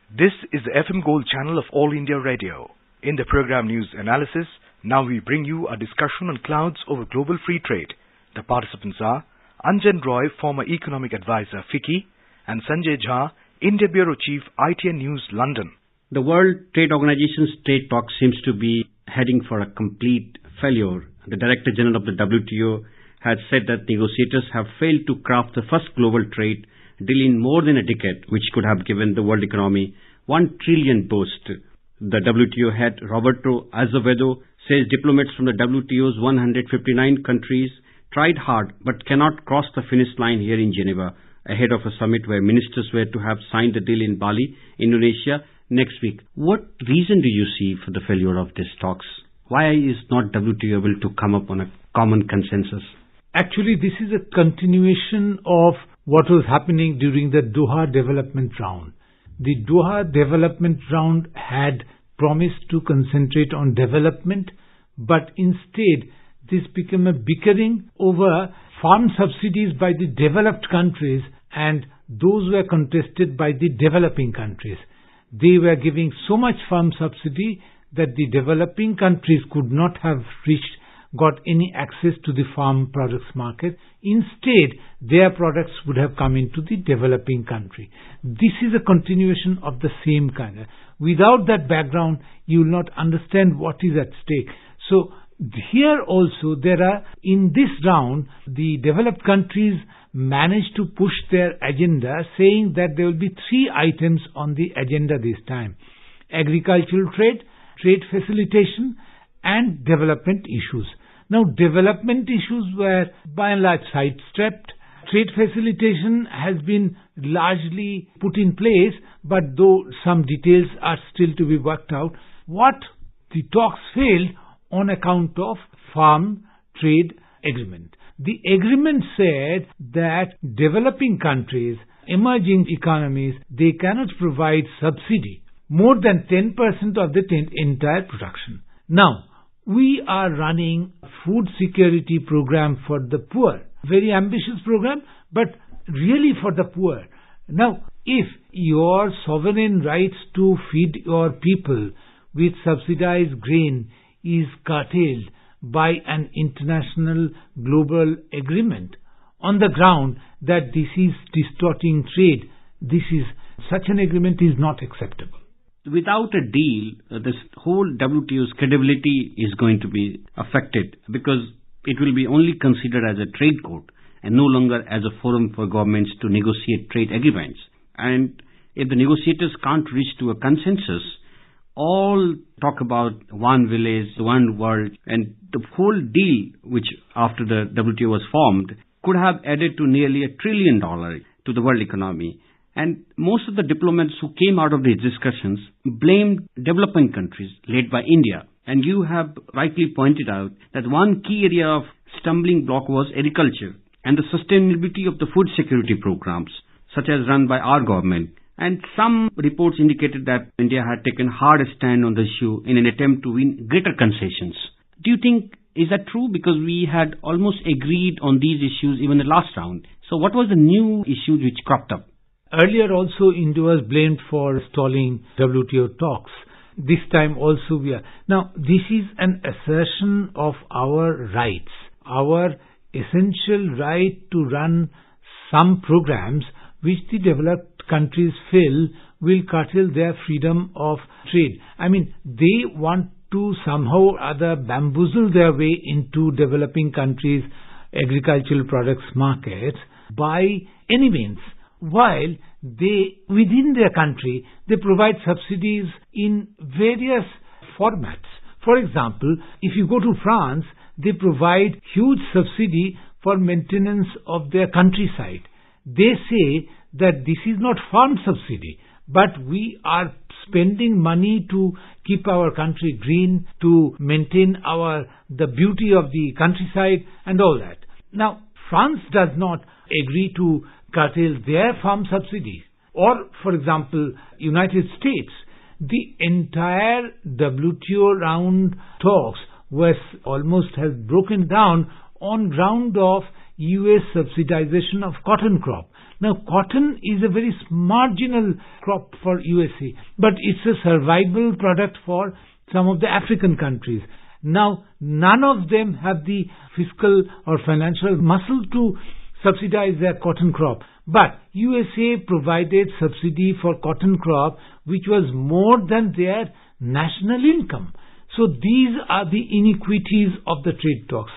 This is the FM Gold channel of All India Radio. In the program News Analysis, now we bring you a discussion on clouds over global free trade. The participants are Anjan Roy, former Economic Advisor, FICCI, and Sanjay Jha, India Bureau Chief, ITN News, London. The World Trade Organization's trade talk seems to be heading for a complete failure. The Director General of the WTO has said that negotiators have failed to craft the first global trade deal in more than a decade, which could have given the world economy $1 trillion boost. The WTO head Roberto Azevedo says diplomats from the WTO's 159 countries tried hard but cannot cross the finish line here in Geneva ahead of a summit where ministers were to have signed the deal in Bali, Indonesia, next week. What reason do you see for the failure of these talks? Why is not WTO able to come up on a common consensus? Actually, this is a continuation of what was happening during the Doha Development Round. The Doha Development Round had promised to concentrate on development, but instead this became a bickering over farm subsidies by the developed countries, and those were contested by the developing countries. They were giving so much farm subsidy that the developing countries could not have got any access to the farm products market. Instead, their products would have come into the developing country. This is a continuation of the same kind. Without that background, you will not understand what is at stake. So here also in this round, the developed countries managed to push their agenda, saying that there will be 3 items on the agenda this time: agricultural trade, trade facilitation, and development issues. Now, development issues were by and large sidestepped. Trade facilitation has been largely put in place, but though some details are still to be worked out, what the talks failed on account of farm trade agreement. The agreement said that developing countries, emerging economies, they cannot provide subsidy more than 10% of the entire production. Now, we are running a food security program for the poor. Very ambitious program, but really for the poor. Now, if your sovereign rights to feed your people with subsidized grain is curtailed by an international global agreement on the ground that this is distorting trade, such an agreement is not acceptable. Without a deal, this whole WTO's credibility is going to be affected because it will be only considered as a trade court and no longer as a forum for governments to negotiate trade agreements. And if the negotiators can't reach to a consensus, all talk about one village, one world, and the whole deal, which after the WTO was formed, could have added to nearly $1 trillion to the world economy. And most of the diplomats who came out of these discussions blamed developing countries led by India. And you have rightly pointed out that one key area of stumbling block was agriculture and the sustainability of the food security programs, such as run by our government. And some reports indicated that India had taken hard stand on the issue in an attempt to win greater concessions. Do you think, is that true? Because we had almost agreed on these issues even the last round. So what was the new issue which cropped up? Earlier also India was blamed for stalling WTO talks. This time also we are. Now, this is an assertion of our rights, our essential right to run some programs which the developed countries feel will curtail their freedom of trade. I mean, they want to somehow or other bamboozle their way into developing countries' agricultural products markets by any means, while they, within their country, they provide subsidies in various formats. For example, if you go to France, they provide huge subsidy for maintenance of their countryside. They say that this is not farm subsidy, but we are spending money to keep our country green, to maintain the beauty of the countryside and all that. Now, France does not agree to curtail their farm subsidies. Or, for example, United States, the entire WTO round talks almost has broken down on ground of US subsidization of cotton crop. Now, cotton is a very marginal crop for USA, but it's a survival product for some of the African countries. Now, none of them have the fiscal or financial muscle to subsidize their cotton crop. But USA provided subsidy for cotton crop which was more than their national income. So these are the inequities of the trade talks.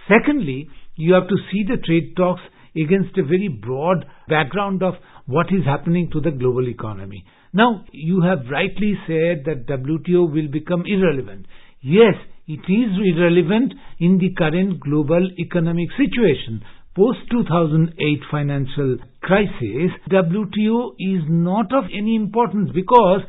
Secondly, you have to see the trade talks against a very broad background of what is happening to the global economy. Now, you have rightly said that WTO will become irrelevant. Yes, it is irrelevant in the current global economic situation. Post-2008 financial crisis, WTO is not of any importance because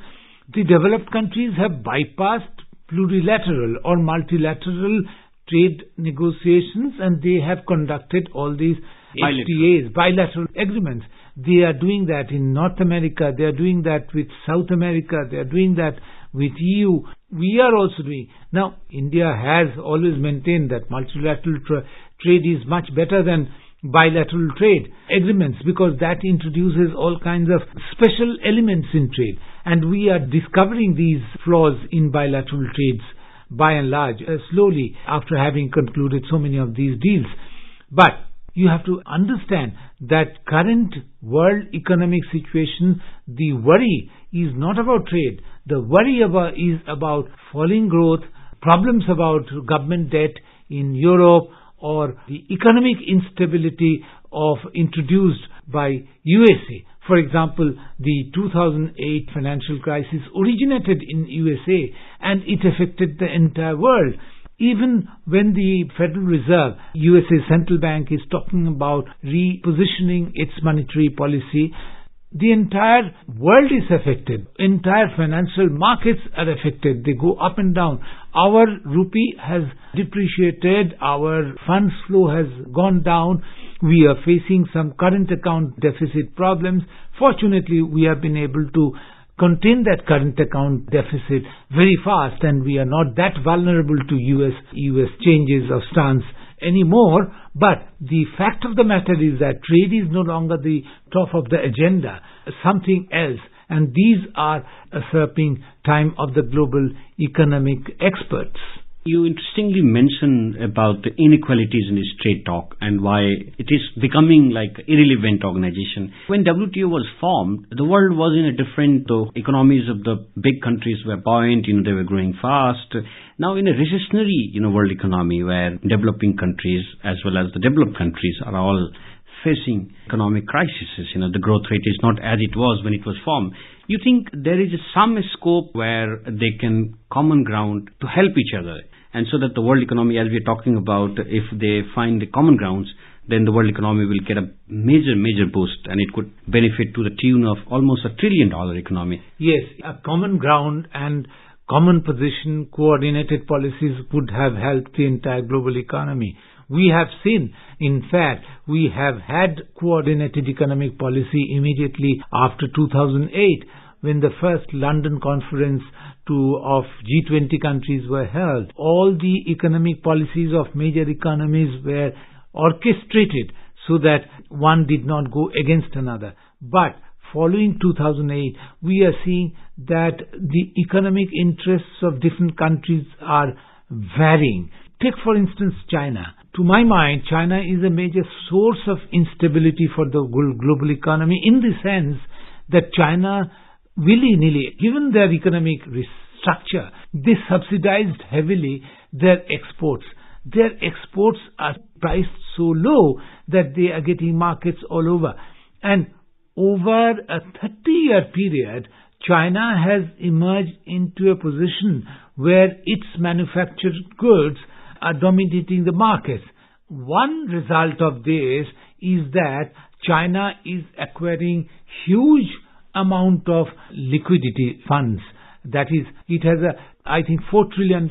the developed countries have bypassed plurilateral or multilateral trade negotiations and they have conducted all these FTAs, bilateral agreements. They are doing that in North America, they are doing that with South America, they are doing that with EU. We are also doing. Now, India has always maintained that multilateral trade is much better than bilateral trade agreements because that introduces all kinds of special elements in trade. And we are discovering these flaws in bilateral trades by and large, slowly after having concluded so many of these deals. But you have to understand that current world economic situation, the worry is not about trade. The worry is about falling growth, problems about government debt in Europe, or the economic instability introduced by USA. For example, the 2008 financial crisis originated in USA and it affected the entire world. Even when the Federal Reserve, USA Central Bank, is talking about repositioning its monetary policy, the entire world is affected. Entire financial markets are affected. They go up and down. Our rupee has depreciated. Our funds flow has gone down. We are facing some current account deficit problems. Fortunately, we have been able to contain that current account deficit very fast and we are not that vulnerable to US changes of stance anymore. But the fact of the matter is that trade is no longer the top of the agenda, something else. And these are usurping time of the global economic experts. You interestingly mentioned about the inequalities in this trade talk and why it is becoming like irrelevant organization. When WTO was formed, the world was in a different, the economies of the big countries were buoyant, they were growing fast. Now in a recessionary, world economy where developing countries as well as the developed countries are all facing economic crises, the growth rate is not as it was when it was formed. You think there is some scope where they can common ground to help each other, and so that the world economy, as we are talking about, if they find the common grounds, then the world economy will get a major boost and it could benefit to the tune of almost $1 trillion economy. Yes, a common ground and common position, coordinated policies would have helped the entire global economy. We have seen, in fact, we have had coordinated economic policy immediately after 2008 when the first London conference of G20 countries were held. All the economic policies of major economies were orchestrated so that one did not go against another. But following 2008, we are seeing that the economic interests of different countries are varying. Take, for instance, China. To my mind, China is a major source of instability for the global economy in the sense that China, willy-nilly, given their economic structure, they subsidized heavily their exports. Their exports are priced so low that they are getting markets all over. And over a 30-year period, China has emerged into a position where its manufactured goods are dominating the markets. One result of this is that China is acquiring huge amount of liquidity funds. That is, it has I think $4 trillion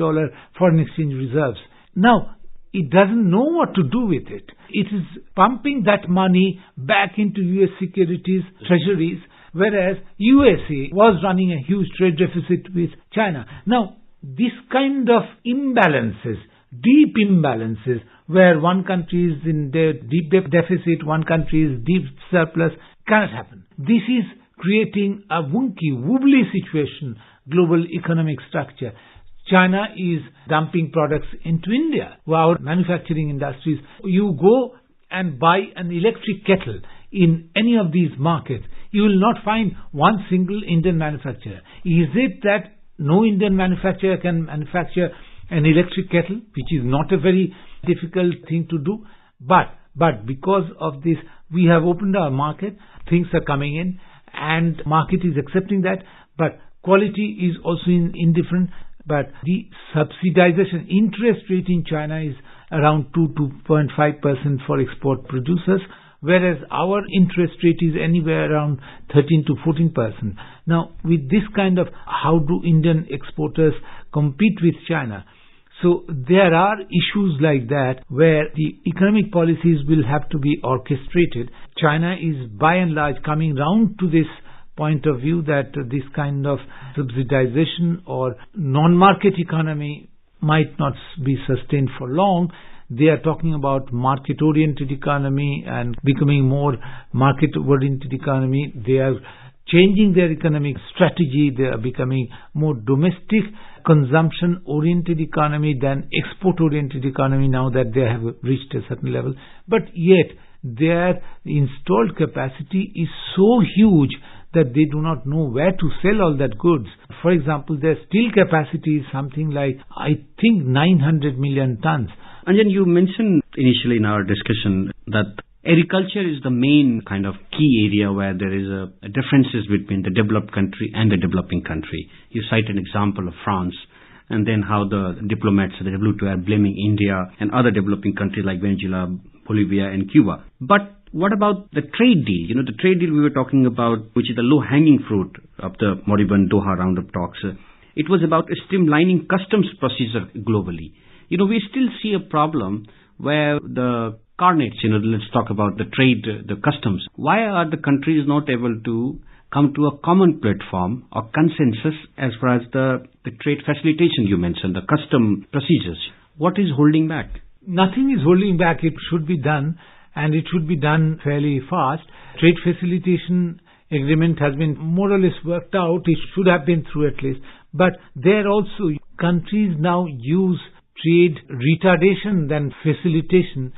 foreign exchange reserves. Now, it doesn't know what to do with it. It is pumping that money back into US securities, treasuries, whereas USA was running a huge trade deficit with China. Now, this kind of imbalances deep imbalances where one country is in deep deficit, one country is deep surplus. Cannot happen. This is creating a wobbly situation, global economic structure. China is dumping products into India. Our manufacturing industries, you go and buy an electric kettle in any of these markets, you will not find one single Indian manufacturer. Is it that no Indian manufacturer can manufacture an electric kettle, which is not a very difficult thing to do? But because of this, we have opened our market, things are coming in, and market is accepting that, but quality is also indifferent. But the subsidization interest rate in China is around 2.5% for export producers, whereas our interest rate is anywhere around 13 to 14%. Now, with this kind of, how do Indian exporters compete with China? So there are issues like that where the economic policies will have to be orchestrated. China is by and large coming round to this point of view that this kind of subsidization or non-market economy might not be sustained for long. They are talking about market-oriented economy and becoming more market-oriented economy. They are changing their economic strategy. They are becoming more domestic consumption-oriented economy than export-oriented economy now that they have reached a certain level. But yet, their installed capacity is so huge that they do not know where to sell all that goods. For example, their steel capacity is something like, I think, 900 million tons. Anjan, you mentioned initially in our discussion that agriculture is the main kind of key area where there is a differences between the developed country and the developing country. You cite an example of France, and then how the diplomats at the WTO are blaming India and other developing countries like Venezuela, Bolivia and Cuba. But what about the trade deal? You know, the trade deal we were talking about, which is the low-hanging fruit of the moribund Doha roundup talks. It was about streamlining customs procedure globally. You know, we still see a problem where the carnates, let's talk about the trade, the customs. Why are the countries not able to come to a common platform or consensus as far as the trade facilitation you mentioned, the custom procedures? What is holding back? Nothing is holding back. It should be done, and it should be done fairly fast. Trade facilitation agreement has been more or less worked out. It should have been through at least. But there also, countries now use trade retardation than facilitation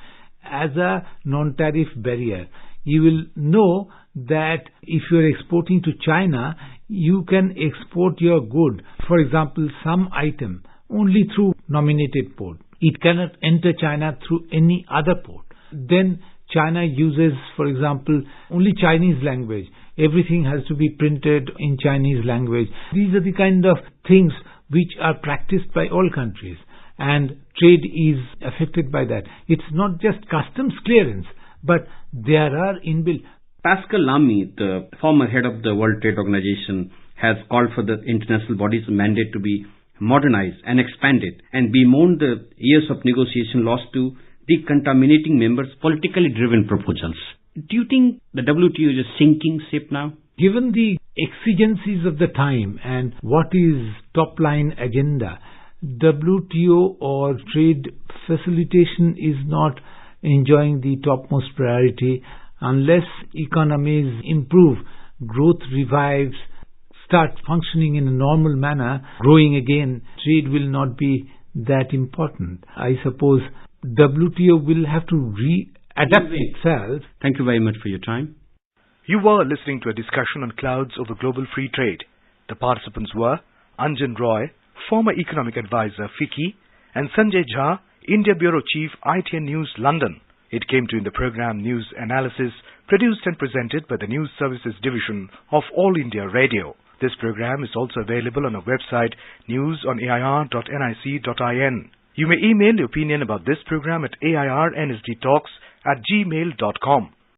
as a non-tariff barrier. You will know that if you are exporting to China, you can export your good, for example, some item, only through nominated port. It cannot enter China through any other port. Then China uses, for example, only Chinese language. Everything has to be printed in Chinese language. These are the kind of things which are practiced by all countries, and trade is affected by that. It's not just customs clearance, but there are inbuilt. Pascal Lamy, the former head of the World Trade Organization, has called for the international bodies' mandate to be modernized and expanded, and bemoaned the years of negotiation lost to decontaminating members' politically driven proposals. Do you think the WTO is a sinking ship now? Given the exigencies of the time and what is top-line agenda, WTO or trade facilitation is not enjoying the topmost priority. Unless economies improve, growth revives, start functioning in a normal manner, growing again, trade will not be that important. I suppose WTO will have to readapt itself. Thank you very much for your time. You were listening to a discussion on clouds over global free trade. The participants were Anjan Roy, former economic advisor, FICCI, and Sanjay Jha, India Bureau Chief, ITN News, London. It came to you in the program News Analysis, produced and presented by the News Services Division of All India Radio. This program is also available on our website, newsonair.nic.in. You may email your opinion about this program at airnsdtalks@gmail.com.